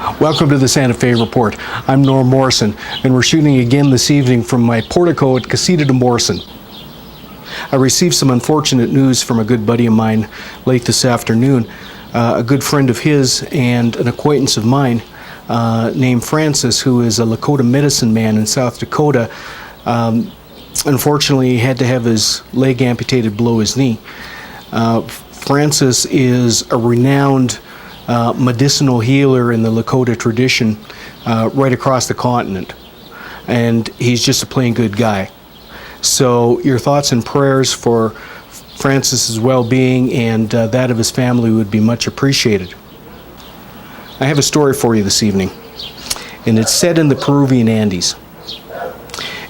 Welcome to the Santa Fe Report. I'm Norm Morrison, and we're shooting again this evening from my portico at Casita de Morrison. I received some unfortunate news from a good buddy of mine late this afternoon. A good friend of his and an acquaintance of mine named Francis, who is a Lakota medicine man in South Dakota, unfortunately had to have his leg amputated below his knee. Francis is a renowned medicinal healer in the Lakota tradition right across the continent, and he's just a plain good guy. So your thoughts and prayers for Francis's well-being and that of his family would be much appreciated. I have a story for you this evening, and it's set in the Peruvian Andes.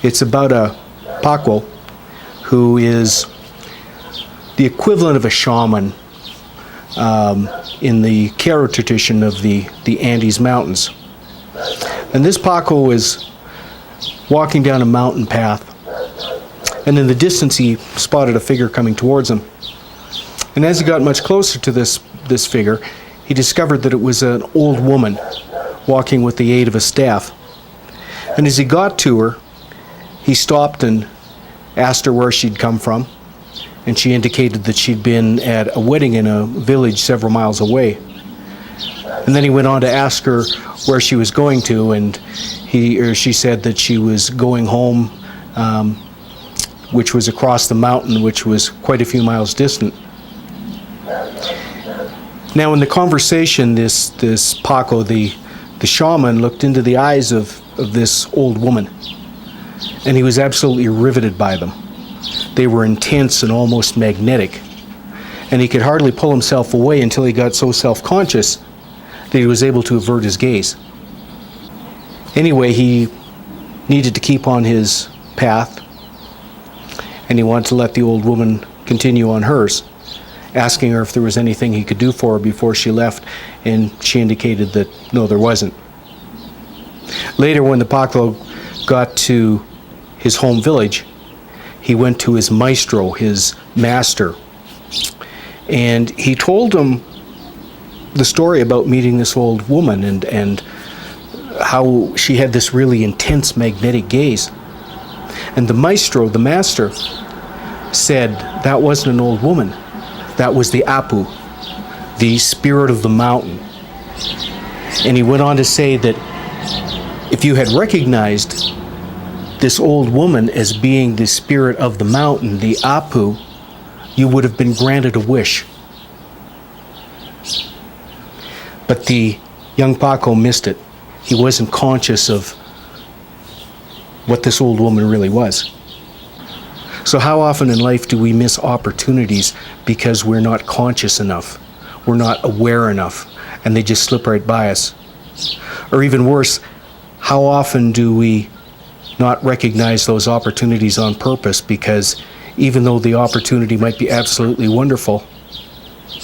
It's about a Paco who is the equivalent of a shaman in the Q'ero tradition of the Andes Mountains. And this Paco is walking down a mountain path, and in the distance he spotted a figure coming towards him. And as he got much closer to this figure, he discovered that it was an old woman walking with the aid of a staff. And as he got to her, he stopped and asked her where she'd come from, and she indicated that she'd been at a wedding in a village several miles away. And then he went on to ask her where she was going to, and she said that she was going home, which was across the mountain, which was quite a few miles distant. Now in the conversation, this Paco, the shaman, looked into the eyes of this old woman, and he was absolutely riveted by them. They were intense and almost magnetic, and he could hardly pull himself away until he got so self-conscious that he was able to avert his gaze. Anyway, he needed to keep on his path, and he wanted to let the old woman continue on hers, asking her if there was anything he could do for her before she left, and she indicated that no, there wasn't. Later, when the Paco got to his home village, he went to his maestro, his master, and he told him the story about meeting this old woman and how she had this really intense magnetic gaze. And the maestro, the master, said that wasn't an old woman, that was the Apu, the spirit of the mountain. And he went on to say that if you had recognized this old woman as being the spirit of the mountain, the Apu, you would have been granted a wish. But the young Paco missed it. He wasn't conscious of what this old woman really was. So how often in life do we miss opportunities because we're not conscious enough, we're not aware enough, and they just slip right by us? Or even worse, how often do we not recognize those opportunities on purpose because even though the opportunity might be absolutely wonderful,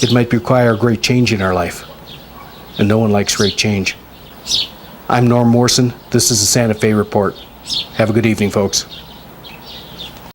it might require great change in our life. And no one likes great change. I'm Norm Morrison. This is the Santa Fe Report. Have a good evening, folks.